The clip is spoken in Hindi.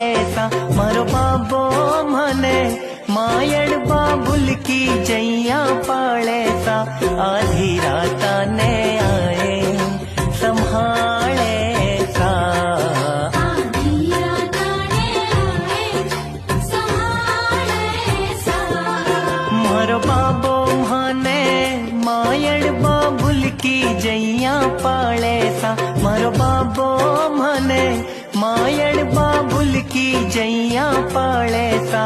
ऐसा मारो बाबो मने मायड़ बाबुल की जैया पाले सा आधी रात ने आए संभाले सा मारो बाबो मने मायड़ बाबुल की जैया पाले सा मारो बाबो मने मायड़ बाबुल की जैया पाले सा।